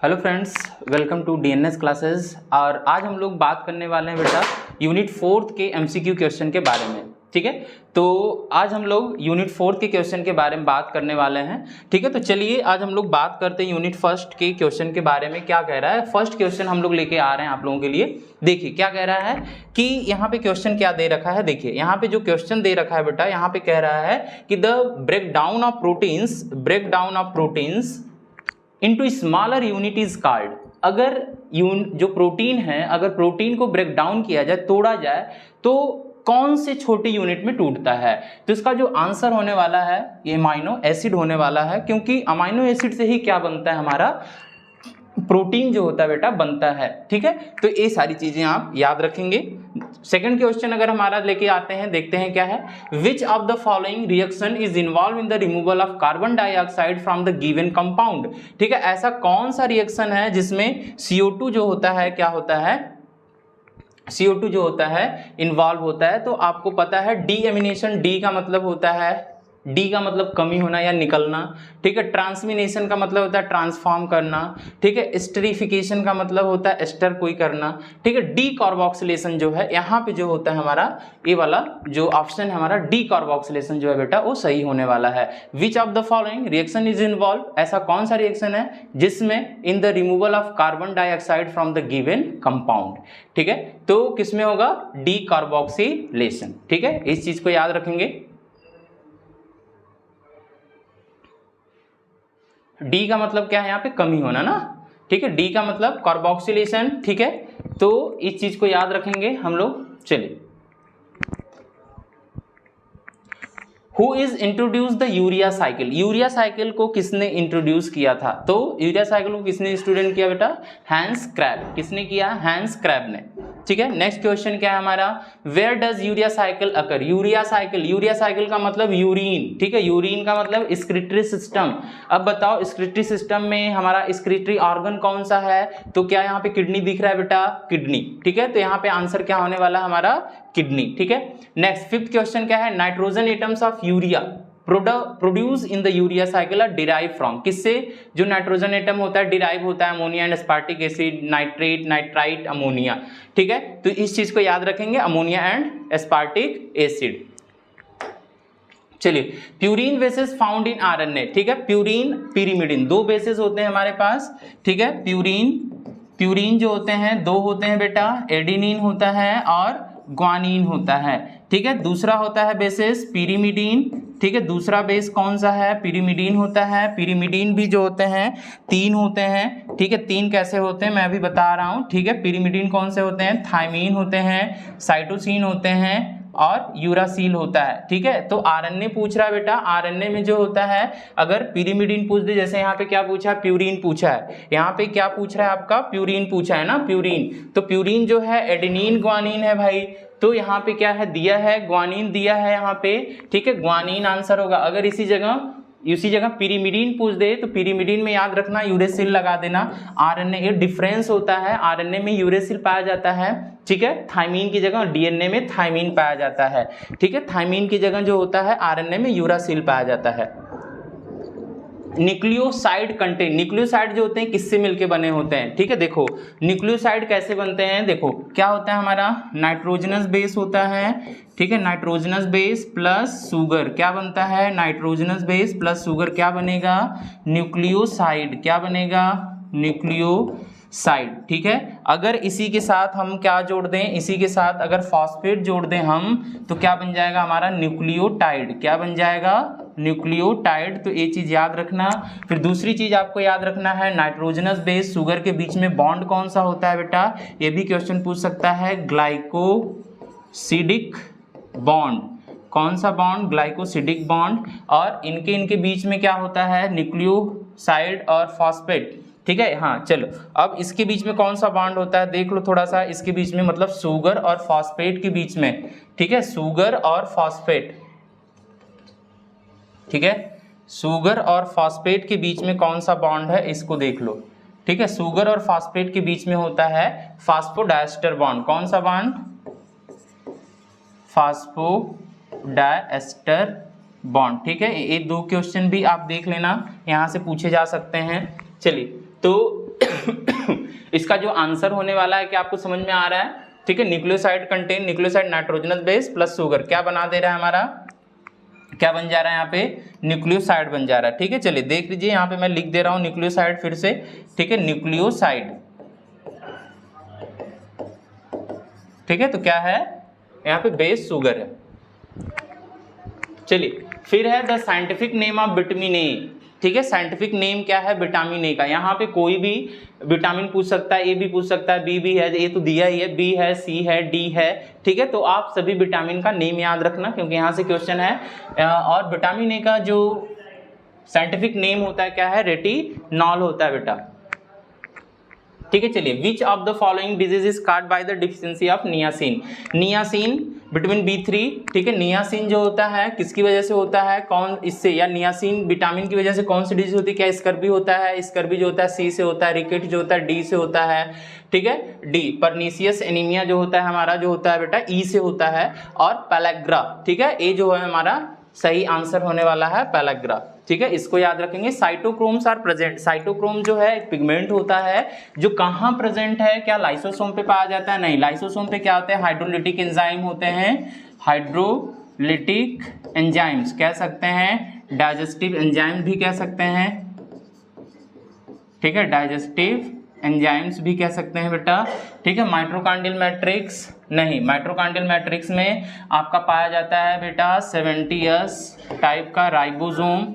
Hello friends, welcome to DNS classes. और आज हम लोग बात करने वाले हैं बेटा यूनिट 4 के एमसीक्यू क्वेश्चन के बारे में। ठीक है, तो आज हम लोग यूनिट 4 के क्वेश्चन के बारे में बात करने वाले हैं। ठीक है, तो चलिए आज हम लोग बात करते हैं यूनिट 1 के क्वेश्चन के बारे में। क्या कह रहा है फर्स्ट क्वेश्चन हम लोग लेके आ रहे हैं आप लोगों के लिए। देखिए क्या कह रहा है कि यहाँ पे क्वेश्चन क्या दे रखा है। देखिए यहाँ पे जो क्वेश्चन दे रखा है बेटा, यहाँ पे कह रहा है कि the breakdown of proteins into smaller unit is called. अगर जो प्रोटीन है, अगर प्रोटीन को ब्रेक डाउन किया जाए, तोड़ा जाए, तो कौन से छोटे यूनिट में टूटता है। तो इसका जो आंसर होने वाला है ये अमाइनो एसिड होने वाला है, क्योंकि अमाइनो एसिड से ही क्या बनता है, हमारा प्रोटीन जो होता है बेटा बनता है। ठीक है, तो ये सारी चीजें आप याद रखेंगे। सेकंड क्वेश्चन अगर हमारा लेके आते हैं, देखते हैं क्या है। Which of the following reaction is involve in the removal of carbon dioxide from the given compound. ठीक है, ऐसा कौन सा रिएक्शन है जिसमें CO2 जो होता है, क्या होता है, CO2 जो होता है इन्वॉल्व होता है। तो आपको पता है डीएमिनेशन, डी का मतलब होता है, डी का मतलब कमी होना या निकलना। ठीक है, ट्रांसमिनेशन का मतलब होता है ट्रांसफॉर्म करना। ठीक है, एस्टरिफिकेशन का मतलब होता है एस्टर कोई करना। ठीक है, डी कार्बोक्सिलेशन जो है यहाँ पे जो होता है हमारा, ये वाला जो ऑप्शन है हमारा डी कार्बोक्सिलेशन जो है बेटा वो सही होने वाला है। Which of the following reaction is involve, ऐसा कौन सा रिएक्शन है जिसमें in the removal of carbon dioxide from the given compound. ठीक है, तो किसमें होगा, डी कार्बोक्सिलेशन। ठीक है, इस चीज को याद रखेंगे। डी का मतलब क्या है, यहाँ पे कमी होना ना। ठीक है, डी का मतलब कार्बोक्सिलेशन। ठीक है, तो इस चीज को याद रखेंगे हम लोग। चलिए, who is introduce the urea cycle. Urea cycle को किसने इंट्रोड्यूस किया था। तो यूरिया साइकिल को किसने स्टूडेंट किया बेटा, हैंस क्रैब। किसने किया, हैंस क्रैब ने। ठीक है, नेक्स्ट क्वेश्चन क्या है हमारा, where does urea cycle occur. Urea cycle का मतलब यूरिन। ठीक है, यूरिन का मतलब एक्सक्रीटरी सिस्टम। अब बताओ एक्सक्रीटरी सिस्टम में हमारा एक्सक्रीटरी ऑर्गन कौन सा है। तो क्या यहाँ पे किडनी दिख रहा है बेटा, किडनी। ठीक है, तो यहाँ पे आंसर क्या होने वाला हमारा, किडनी। ठीक है, नेक्स्ट फिफ्थ क्वेश्चन क्या है, nitrogen atoms of urea produce in the urea cycle are derive from. किससे, जो नाइट्रोजन एटम होता है डिराइव होता है ammonia and aspartic acid, nitrate, nitrite, ammonia. ठीक है, तो इस चीज को याद रखेंगे, अमोनिया एंड एस्पार्टिक एसिड। चलिए, purine bases found in RNA. ठीक है, प्यूरिन, पिरिमिडिन, दो बेसेस होते हैं हमारे पास। ठीक है, प्यूरिन जो होते हैं दो होते हैं बेटा, एडेनिन होता है और ग्वानिन होता है। ठीक है, दूसरा होता है बेसिस पिरिमिडीन। ठीक है, दूसरा बेस कौन सा है, पिरिमिडीन होता है। पिरिमिडीन भी जो होते हैं 3 होते हैं। ठीक है, 3 कैसे होते हैं मैं अभी बता रहा हूं। ठीक है, पिरिमिडीन कौन से होते हैं, थायमीन होते हैं, साइटोसिन होते हैं और यूरासिल होता है। ठीक है, तो आरएनए पूछ रहा है बेटा, आरएनए में जो होता है, अगर पिरिमिडीन पूछ दे, जैसे यहाँ पे क्या पूछा है, प्यूरिन पूछा है। यहाँ पे क्या पूछ रहा है आपका, प्यूरिन पूछा है ना, प्यूरिन। तो प्यूरिन जो है एडेनिन ग्वानिन है भाई। तो यहाँ पे क्या है दिया है, ग्वानिन दिया है यहाँ पे। ठीक है, ग्वानिन आंसर होगा। अगर इसी जगह पिरिमिडीन पूछ दे तो पिरिमिडीन में याद रखना यूरेसिल लगा देना। आरएनए ये डिफरेंस होता है, आरएनए में यूरेसिल पाया जाता है। ठीक है, थायमीन की जगह डीएनए में थायमीन पाया जाता है। ठीक है, थायमीन की जगह जो होता है आरएनए में यूरासिल पाया जाता है। न्यूक्लियोसाइड कंटेन, न्यूक्लियोसाइड जो होते हैं किससे मिलके बने होते हैं। ठीक है, देखो न्यूक्लियोसाइड कैसे बनते हैं, देखो क्या होता है हमारा, नाइट्रोजनस बेस होता है। ठीक है, नाइट्रोजनस बेस प्लस शुगर क्या बनता है, नाइट्रोजनस बेस प्लस शुगर क्या बनेगा, न्यूक्लियोसाइड। क्या बनेगा, न्यूक्लियोसाइड। ठीक है, अगर इसी के साथ हम क्या जोड़ दें, इसी के साथ अगर फॉस्फेट जोड़ दें हम, तो क्या बन जाएगा हमारा, न्यूक्लियोटाइड। क्या बन जाएगा, न्यूक्लियोटाइड। तो ये चीज याद रखना। फिर दूसरी चीज आपको याद रखना है, नाइट्रोजनस बेस शुगर के बीच में बॉन्ड कौन सा होता है बेटा, ये भी क्वेश्चन पूछ सकता है, ग्लाइकोसिडिक बॉन्ड। कौन सा बॉन्ड, ग्लाइकोसिडिक बॉन्ड। और इनके बीच में क्या होता है, न्यूक्लियोसाइड और फॉस्फेट। ठीक है, हाँ चलो, अब इसके बीच में कौन सा बॉन्ड होता है देख लो थोड़ा सा, इसके बीच में मतलब शुगर और फॉस्फेट के बीच में। ठीक है, शुगर और फॉस्फेट। ठीक है, शुगर और फॉस्फेट के बीच में कौन सा बॉन्ड है, इसको देख लो। ठीक है, शुगर और फॉस्फेट के बीच में होता है फास्फोडाइस्टर बॉन्ड। कौन सा बॉन्ड, फास्फोडाइस्टर बॉन्ड। ठीक है, ये दो क्वेश्चन भी आप देख लेना, यहाँ से पूछे जा सकते हैं। चलिए, तो इसका जो आंसर होने वाला है क्या आपको समझ में आ रहा है? ठीक है, nucleoside contain nucleoside nitrogenous base plus sugar क्या बना दे रहा है हमारा, क्या बन जा रहा है यहाँ पे, न्यूक्लियोसाइड बन जा रहा है। ठीक है, चलिए देख लीजिए यहाँ पे मैं लिख दे रहा हूँ न्यूक्लियोसाइड फिर से। ठीक है, न्यूक्लियोसाइड। ठीक है, तो क्या है यहाँ पे, बेस शुगर है। चलिए फिर है the scientific name of vitamin A. ठीक है, साइंटिफिक नेम क्या है विटामिन ए का। यहाँ पे कोई भी विटामिन पूछ सकता है, ए भी पूछ सकता है, बी भी है, ए तो दिया ही है, बी है, सी है, डी है। ठीक है, तो आप सभी विटामिन का नेम याद रखना क्योंकि यहाँ से क्वेश्चन है। और विटामिन ए का जो साइंटिफिक नेम होता है क्या है, रेटिनॉल होता है बेटा। ठीक है, चलिए which of the following disease is caused by the deficiency of niacin. Niacin vitamin B3। ठीक है, नियासिन जो होता है किसकी वजह से होता है, कौन इससे, या नियासिन विटामिन की वजह से कौन सी डिजीज होती है, क्या स्कर्वी होता है, स्कर्वी जो होता है सी से होता है, रिकेट जो होता है डी से होता है। ठीक है, डी। परनीसियस एनीमिया जो होता है हमारा, जो होता है बेटा ई से होता है। और पैलेग्रा। ठीक है, ए जो है हमारा सही आंसर होने वाला है पैलेग्रा। ठीक है, इसको याद रखेंगे। Cytochromes are present. साइटोक्रोम जो है एक पिगमेंट होता है जो कहाँ प्रेजेंट है, क्या लाइसोसोम पे पाया जाता है, नहीं, लाइसोसोम पे क्या होते हैं, हाइड्रोलिटिक एंजाइम होते हैं, हाइड्रोलिटिक एंजाइम्स कह सकते हैं, डाइजेस्टिव एंजाइम भी कह सकते हैं। ठीक है, डाइजेस्टिव एंजाइम्स भी कह सकते हैं बेटा। ठीक है, माइटोकॉन्ड्रियल मैट्रिक्स नहीं, माइटोकॉन्ड्रियल मैट्रिक्स में आपका पाया जाता है बेटा 70S टाइप का राइबोसोम।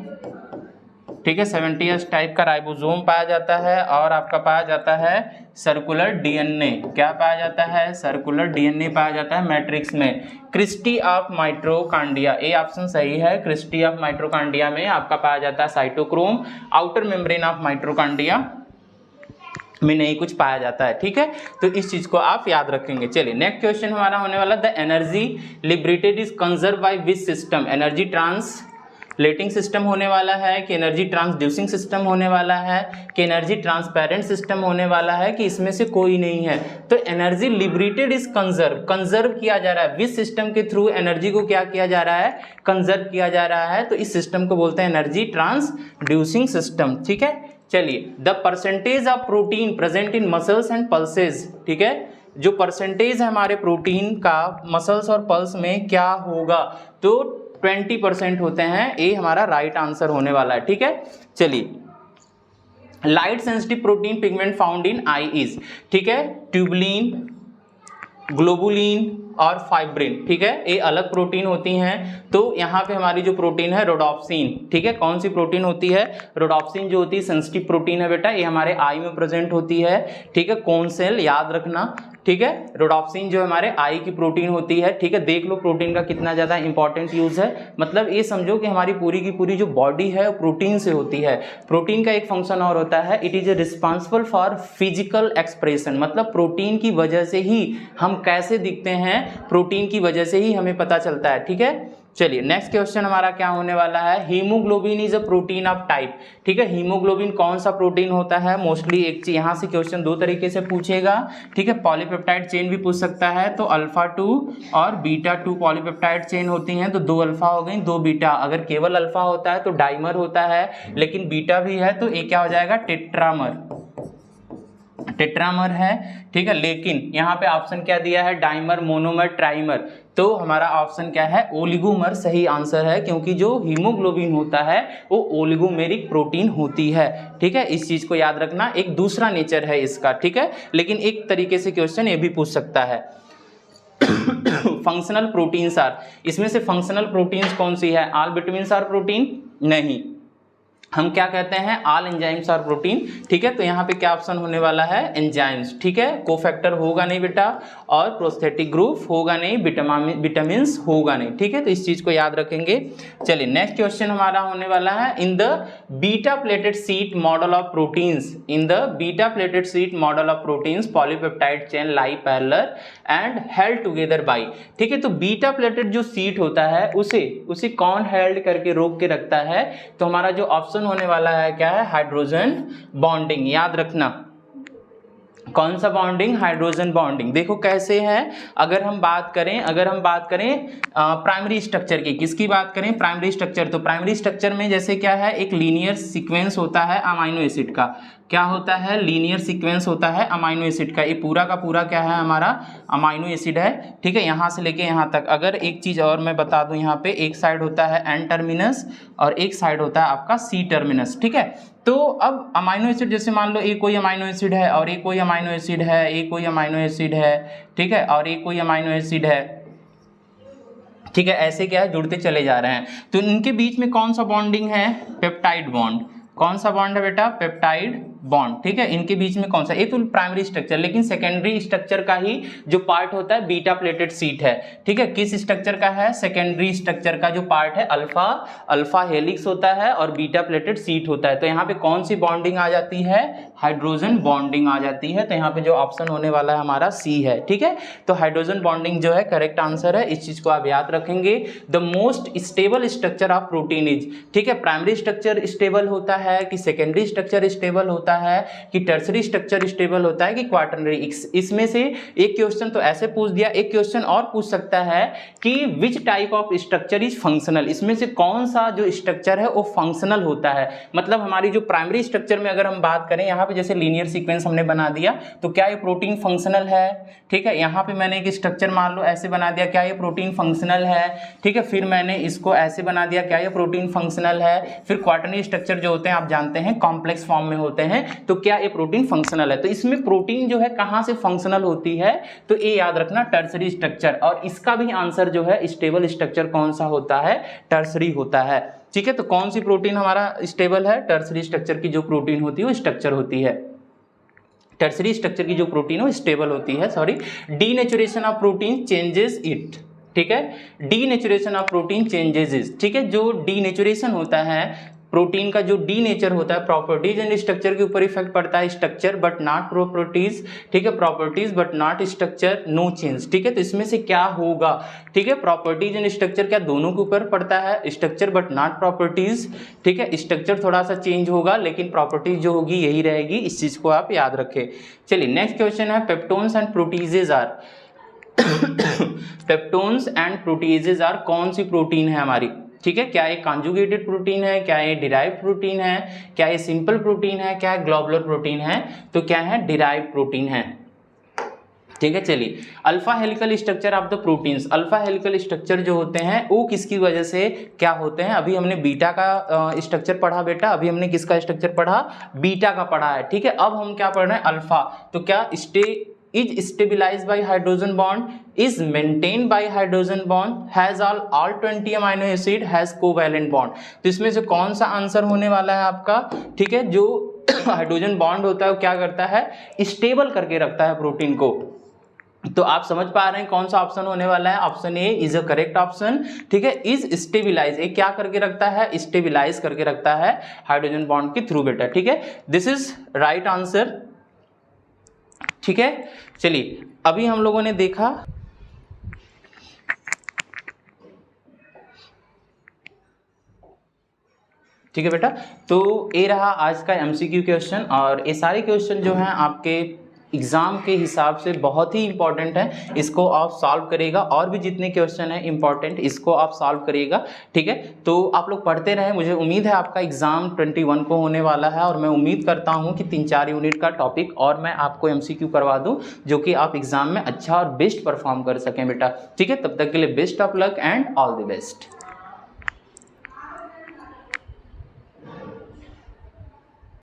ठीक है, 70S टाइप का राइबोसोम पाया जाता है। और आपका पाया जाता है सर्कुलर डीएनए। क्या पाया जाता है, सर्कुलर डीएनए पाया जाता है मैट्रिक्स में। Cristae of mitochondria, A option सही है। क्रिस्टी ऑफ माइटोकॉन्ड्रिया में आपका पाया जाता है cytochrome. Outer membrane of mitochondria में नहीं कुछ पाया जाता है। ठीक है, तो इस चीज को आप याद रखेंगे। चलिए नेक्स्ट क्वेश्चन हमारा होने वाला, the energy liberated is conserve by which system. Energy translating system होने वाला है कि एनर्जी ट्रांसड्यूसिंग सिस्टम होने वाला है कि एनर्जी ट्रांसपेरेंट सिस्टम होने वाला है कि इसमें से कोई नहीं है। तो एनर्जी लिबरेटेड इज कंजर्व किया जा रहा है। विच सिस्टम के थ्रू एनर्जी को क्या किया जा रहा है, कंजर्व किया जा रहा है। तो इस सिस्टम को बोलते हैं एनर्जी ट्रांसड्यूसिंग सिस्टम। ठीक है, चलिए the percentage of protein present in muscles and pulses. ठीक है, जो परसेंटेज है हमारे प्रोटीन का मसल्स और पल्स में क्या होगा, तो 20% होते हैं। ए हमारा राइट आंसर होने वाला है। ठीक है, चलिए light sensitive protein pigment found in I is. ठीक है, ट्यूबुलिन, ग्लोबुलिन और फाइब्रिन। ठीक है, ये अलग प्रोटीन होती हैं। तो यहाँ पे हमारी जो प्रोटीन है रोडोप्सिन। ठीक है, कौन सी प्रोटीन होती है, रोडोप्सिन जो होती है सेंसिटिव प्रोटीन है बेटा, ये हमारे आई में प्रेजेंट होती है। ठीक है, कौन सेल याद रखना। ठीक है, रोडोप्सिन जो हमारे आई की प्रोटीन होती है। ठीक है, देख लो प्रोटीन का कितना ज्यादा इंपॉर्टेंट यूज है। मतलब ये समझो कि हमारी पूरी की पूरी जो बॉडी है वो प्रोटीन से होती है। प्रोटीन का एक फंक्शन और होता है, it is responsible for physical expression. मतलब प्रोटीन की वजह से ही हम कैसे दिखते हैं, प्रोटीन की वजह से ही हमें पता चलता है। ठीक है, चलिए नेक्स्ट क्वेश्चन हमारा क्या होने वाला है, haemoglobin is a protein of type. ठीक है, हीमोग्लोबिन कौन सा प्रोटीन होता है, मोस्टली एक यहाँ से क्वेश्चन दो तरीके से पूछेगा। ठीक है, पॉलीपेप्टाइड चेन भी पूछ सकता है, तो अल्फा 2 और बीटा 2 पॉलीपेप्टाइड चेन होती हैं। तो 2 अल्फा हो गई 2 बीटा। अगर केवल अल्फा होता है तो डाइमर होता है, लेकिन बीटा भी है तो ये क्या हो जाएगा, टेट्रामर है। ठीक है, लेकिन यहाँ पे ऑप्शन क्या दिया है, डाइमर, मोनोमर, ट्राइमर। तो हमारा ऑप्शन क्या है, ओलिगोमर सही आंसर है, क्योंकि जो हीमोग्लोबिन होता है वो ओलिगोमेरिक प्रोटीन होती है। ठीक है, इस चीज को याद रखना, एक दूसरा नेचर है इसका। ठीक है, लेकिन एक तरीके से क्वेश्चन ये भी पूछ सकता है। फंक्शनल प्रोटीन्स आर, इसमें से फंक्शनल प्रोटीन्स कौन सी है, ऑल विटामिन्स आर प्रोटीन नहीं, हम क्या कहते हैं, ऑल एंजाइम्स आर प्रोटीन। ठीक है, तो यहाँ पे क्या ऑप्शन होने वाला है, एंजाइम्स। ठीक है, कोफैक्टर होगा नहीं बेटा, और प्रोस्थेटिक ग्रुप होगा नहीं, विटामिन्स होगा नहीं। ठीक है, तो इस चीज को याद रखेंगे। चलिए नेक्स्ट क्वेश्चन हमारा होने वाला है, in the beta pleated sheet model of proteins, in the beta pleated sheet model of proteins polypeptide chain lie parallel and held together by. ठीक है, तो बीटा प्लेटेड जो शीट होता है उसे कौन हेल्ड करके रोक के रखता है, तो हमारा जो ऑप्शन होने वाला है क्या है, हाइड्रोजन बॉन्डिंग। याद रखना कौन सा बॉन्डिंग, हाइड्रोजन बॉन्डिंग। देखो कैसे है, अगर हम बात करें प्राइमरी स्ट्रक्चर की, किसकी बात करें, प्राइमरी स्ट्रक्चर। तो प्राइमरी स्ट्रक्चर में जैसे क्या है, एक लीनियर सीक्वेंस होता है अमाइनो एसिड का। क्या होता है, लीनियर सीक्वेंस होता है अमाइनो एसिड का। ये पूरा का पूरा क्या है, हमारा अमाइनो एसिड है, ठीक है, यहाँ से लेके यहाँ तक। अगर एक चीज़ और मैं बता दूँ, यहाँ पे एक साइड होता है एन टर्मिनस और एक साइड होता है आपका सी टर्मिनस, ठीक है। तो अब अमाइनो एसिड, जैसे मान लो एक कोई अमाइनो एसिड है और एक कोई अमाइनो एसिड है, एक कोई अमाइनो एसिड है, ठीक है, और एक कोई अमाइनो एसिड है, ठीक है, ऐसे क्या है, जुड़ते चले जा रहे हैं। तो इनके बीच में कौन सा बॉन्डिंग है, पेप्टाइड बॉन्ड। कौन सा बॉन्ड है बेटा, पेप्टाइड बॉन्ड, ठीक है। इनके बीच में कौन सा, ये तो प्राइमरी स्ट्रक्चर, लेकिन सेकेंडरी स्ट्रक्चर का ही जो पार्ट होता है बीटा प्लेटेड सीट है, ठीक है। किस स्ट्रक्चर का है, सेकेंडरी स्ट्रक्चर का जो पार्ट है अल्फा हेलिक्स होता है और बीटा प्लेटेड सीट होता है। तो यहाँ पे कौन सी बॉन्डिंग आ जाती है, हाइड्रोजन बॉन्डिंग आ जाती है। तो यहाँ पे जो ऑप्शन होने वाला है हमारा सी है, ठीक है। तो हाइड्रोजन बॉन्डिंग जो है करेक्ट आंसर है, इस चीज को आप याद रखेंगे। The most stable structure of protein is, ठीक है, प्राइमरी स्ट्रक्चर स्टेबल होता है कि सेकेंडरी स्ट्रक्चर स्टेबल होता है कि टर्सरी स्ट्रक्चर स्टेबल होता है कि क्वाटरनरी। इसमें से एक क्वेश्चन तो ऐसे पूछ दिया, एक क्वेश्चन और पूछ सकता है कि which type of structure is functional, इसमें से कौन सा जो स्ट्रक्चर है वो फंक्शनल होता है। मतलब हमारी जो प्राइमरी स्ट्रक्चर में अगर हम बात करें, यहाँ पे जैसे लीनियर सीक्वेंस हमने बना दिया, तो क्या ये प्रोटीन फंक्शनल है, ठीक है। यहाँ पे मैंने एक स्ट्रक्चर मान लो ऐसे बना दिया, क्या ये प्रोटीन फंक्शनल है, ठीक है। फिर मैंने इसको ऐसे बना दिया, क्या ये प्रोटीन फंक्शनल है। फिर क्वाटरनरी स्ट्रक्चर जो होते हैं आप जानते हैं कॉम्प्लेक्स फॉर्म में होते हैं, तो क्या ये प्रोटीन फंक्शनल है। तो इसमें प्रोटीन जो है कहां से फंक्शनल होती है, तो ये याद रखना टर्सरी स्ट्रक्चर। और इसका भी आंसर जो है स्टेबल स्ट्रक्चर कौन सा होता है, टर्सरी होता है, ठीक है। तो कौन सी प्रोटीन हमारा स्टेबल है, टर्सरी स्ट्रक्चर की जो प्रोटीन होती है वो स्ट्रक्चर होती है, टर्सरी स्ट्रक्चर की जो प्रोटीन है वो स्टेबल होती है। Sorry, denaturation of protein changes it, ठीक है, denaturation of protein changes it, ठीक है। जो डीनेचुरेशन होता है प्रोटीन का, जो डी नेचर होता है, प्रॉपर्टीज एंड स्ट्रक्चर के ऊपर इफेक्ट पड़ता है, स्ट्रक्चर बट नॉट प्रॉपर्टीज, ठीक है, properties but not structure, no change, ठीक है। तो इसमें से क्या होगा, ठीक है, प्रॉपर्टीज एंड स्ट्रक्चर क्या दोनों के ऊपर पड़ता है, स्ट्रक्चर बट नॉट प्रॉपर्टीज, ठीक है। स्ट्रक्चर थोड़ा सा चेंज होगा लेकिन प्रॉपर्टीज जो होगी यही रहेगी, इस चीज को आप याद रखें। चलिए नेक्स्ट क्वेश्चन है, peptones and proteases are peptones and proteases are कौन सी प्रोटीन है हमारी, ठीक है। क्या ये कॉन्जुगेटेड प्रोटीन है, क्या ये डिराइव्ड प्रोटीन है, क्या ये सिंपल प्रोटीन है, क्या ग्लोबुलर प्रोटीन है, तो क्या है, डिराइव्ड प्रोटीन है, ठीक है। चलिए, alpha helical structure of the proteins, alpha helical structure जो होते हैं वो किसकी वजह से क्या होते हैं। अभी हमने बीटा का स्ट्रक्चर पढ़ा बेटा, अभी हमने किसका स्ट्रक्चर पढ़ा, बीटा का पढ़ा है, ठीक है। अब हम क्या पढ़ रहे हैं, अल्फा। तो क्या is stabilized by hydrogen bond, is maintained by hydrogen bond, has all 20 amino acid, has covalent bond। तो इसमें से कौन सा आंसर होने वाला है आपका, ठीक है। जो हाइड्रोजन बॉन्ड होता है वो क्या करता है, स्टेबल करके रखता है प्रोटीन को। तो आप समझ पा रहे हैं कौन सा ऑप्शन होने वाला है, option A is a correct option, ठीक है। इज स्टेबिलाइज, ये क्या करके रखता है, स्टेबिलाइज करके रखता है हाइड्रोजन बॉन्ड के थ्रू बेटा, ठीक है। दिस इज राइट आंसर, ठीक है। चलिए, अभी हम लोगों ने देखा ठीक है बेटा, तो ये रहा आज का एमसीक्यू क्वेश्चन। और ये सारे क्वेश्चन जो हैं आपके एग्जाम के हिसाब से बहुत ही इंपॉर्टेंट है, इसको आप सॉल्व करेगा। और भी जितने क्वेश्चन हैं इंपॉर्टेंट, इसको आप सॉल्व करिएगा, ठीक है। तो आप लोग पढ़ते रहें, मुझे उम्मीद है आपका एग्जाम 21 को होने वाला है और मैं उम्मीद करता हूं कि 3-4 यूनिट का टॉपिक और मैं आपको एमसीक्यू करवा दूं, जो कि आप एग्जाम में अच्छा और बेस्ट परफॉर्म कर सकें बेटा, ठीक है। तब तक के लिए best of luck and all the best.